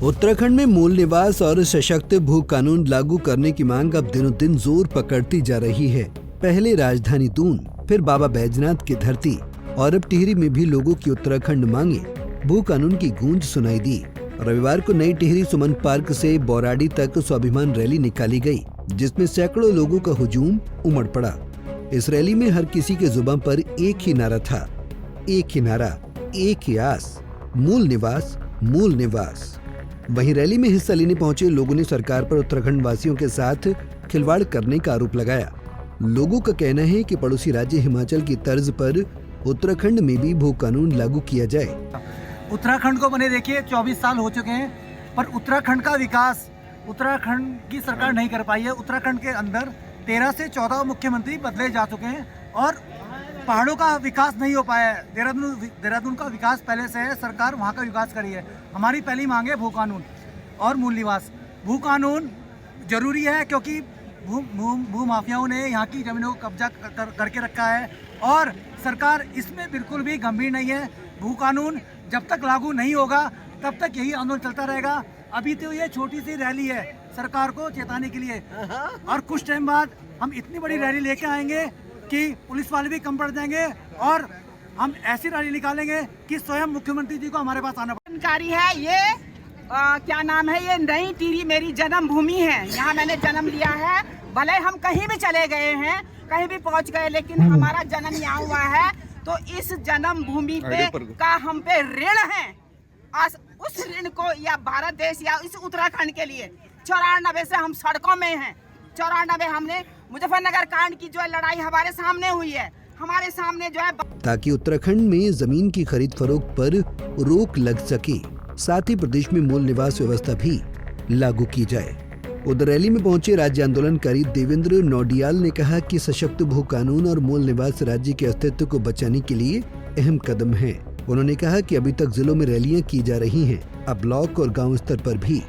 उत्तराखंड में मूल निवास और सशक्त भू कानून लागू करने की मांग अब दिनों दिन जोर पकड़ती जा रही है। पहले राजधानी दून, फिर बाबा बैजनाथ की धरती और अब टिहरी में भी लोगों की उत्तराखंड मांगे भू कानून की गूंज सुनाई दी। रविवार को नई टिहरी सुमन पार्क से बौराड़ी तक स्वाभिमान रैली निकाली गई, जिसमें सैकड़ों लोगों का हुजूम उमड़ पड़ा। इस रैली में हर किसी के जुबान पर एक ही नारा था, एक ही नारा, एक ही आस, मूल निवास, मूल निवास। वहीं रैली में हिस्सा लेने पहुंचे लोगों ने सरकार पर उत्तराखंड वासियों के साथ खिलवाड़ करने का आरोप लगाया। लोगों का कहना है कि पड़ोसी राज्य हिमाचल की तर्ज पर उत्तराखंड में भी भू कानून लागू किया जाए। उत्तराखंड को बने देखिए 24 साल हो चुके हैं, पर उत्तराखंड का विकास उत्तराखंड की सरकार नहीं कर पाई है। उत्तराखंड के अंदर 13 से 14 मुख्यमंत्री बदले जा चुके हैं और पहाड़ों का विकास नहीं हो पाया है। देहरादून का विकास पहले से है, सरकार वहाँ का विकास करी है। हमारी पहली मांग है भू कानून और मूल निवास। भू कानून जरूरी है क्योंकि भू माफियाओं ने यहाँ की जमीनों को कब्जा करके रखा है और सरकार इसमें बिल्कुल भी गंभीर नहीं है। भू कानून जब तक लागू नहीं होगा तब तक यही आंदोलन चलता रहेगा। अभी तो ये छोटी सी रैली है सरकार को चेताने के लिए, और कुछ टाइम बाद हम इतनी बड़ी रैली लेके आएंगे कि पुलिस वाले भी कम पड़ जाएंगे और हम ऐसी रैली निकालेंगे कि स्वयं मुख्यमंत्री जी को हमारे पास आना पड़ेगा। जानकारी है ये क्या नाम है, ये नई टिहरी मेरी जन्मभूमि है। यहाँ मैंने जन्म लिया है। भले हम कहीं भी चले गए हैं, कहीं भी पहुँच गए, लेकिन हमारा जन्म यहाँ हुआ है, तो इस जन्मभूमि पे का हम पे ऋण है। उस ऋण को या भारत देश या इस उत्तराखंड के लिए 94 से हम सड़कों में हैं। 94 हमने मुजफ्फरनगर कांड की जो है लड़ाई हमारे सामने हुई है, हमारे सामने जो है, ताकि उत्तराखंड में जमीन की खरीद फरोख्त पर रोक लग सके, साथ ही प्रदेश में मूल निवास व्यवस्था भी लागू की जाए। उधर रैली में पहुंचे राज्य आंदोलनकारी देवेंद्र नौडियाल ने कहा कि सशक्त भू कानून और मूल निवास राज्य के अस्तित्व को बचाने के लिए अहम कदम है। उन्होंने कहा कि अभी तक जिलों में रैलियां की जा रही हैं, अब ब्लॉक और गांव स्तर पर भी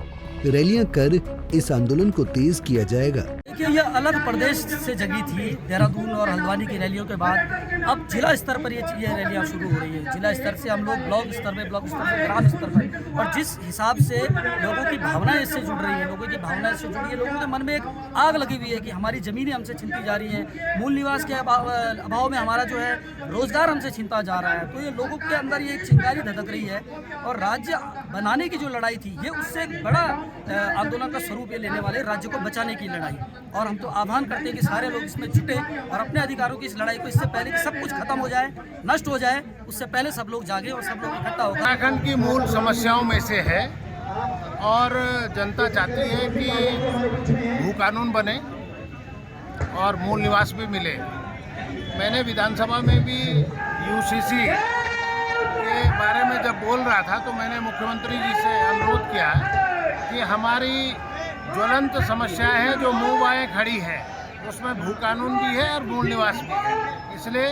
रैलियां कर इस आंदोलन को तेज किया जाएगा। देखिए, यह अलग प्रदेश से जगी थी देहरादून और हल्द्वानी की रैलियों के बाद अब जिला स्तर पर ये रैलियां शुरू हो रही है। जिला स्तर से हम लोग ब्लॉक स्तर पर, ग्राम स्तर पर, और जिस हिसाब से लोगों की भावनाएं इससे जुड़ रही है, लोगों की भावनाएं इससे जुड़ी है, लोगों के मन में एक आग लगी हुई है कि हमारी ज़मीनें हमसे छीनती जा रही हैं, मूल निवास के अभाव में हमारा जो है रोजगार हमसे छीनता जा रहा है। तो ये लोगों के अंदर ये एक चिंगारी धधक रही है और राज्य बनाने की जो लड़ाई थी, ये उससे एक बड़ा आंदोलन का स्वरूप ये लेने वाले, राज्य को बचाने की लड़ाई। और हम तो आह्वान करते हैं कि सारे लोग इसमें जुटे और अपने अधिकारों की इस लड़ाई को, इससे पहले कि सब कुछ खत्म हो जाए, नष्ट हो जाए, उससे पहले सब लोग जागे और सब लोग इकट्ठा होकर। उत्तराखंड की मूल समस्याओं में से है और जनता चाहती है कि भू कानून बने और मूल निवास भी मिले। मैंने विधानसभा में भी यूसीसी के बारे में जब बोल रहा था तो मैंने मुख्यमंत्री जी से अनुरोध किया कि हमारी ज्वलंत समस्या है जो मुँह बाएं खड़ी है, उसमें भू कानून भी है और मूल निवास भी है, इसलिए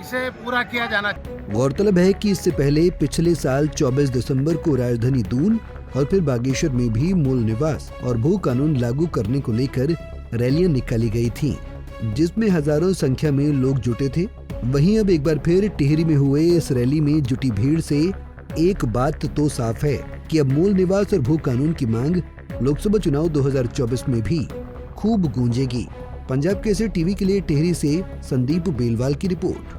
इसे पूरा किया जाना चाहिए। गौरतलब है कि इससे पहले पिछले साल 24 दिसंबर को राजधानी दून और फिर बागेश्वर में भी मूल निवास और भू कानून लागू करने को लेकर रैलियां निकाली गई थीं, जिसमें हजारों संख्या में लोग जुटे थे। वहीं अब एक बार फिर टिहरी में हुए इस रैली में जुटी भीड़ से एक बात तो साफ है कि अब मूल निवास और भू कानून की मांग लोकसभा चुनाव 2024 में भी खूब गूंजेगी। पंजाब केसरी टीवी के लिए टिहरी से संदीप बेलवाल की रिपोर्ट।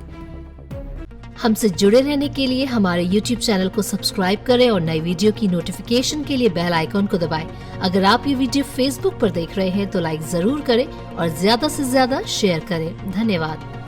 हमसे जुड़े रहने के लिए हमारे YouTube चैनल को सब्सक्राइब करें और नई वीडियो की नोटिफिकेशन के लिए बेल आइकॉन को दबाएं। अगर आप ये वीडियो Facebook पर देख रहे हैं तो लाइक जरूर करें और ज्यादा से ज्यादा शेयर करें। धन्यवाद।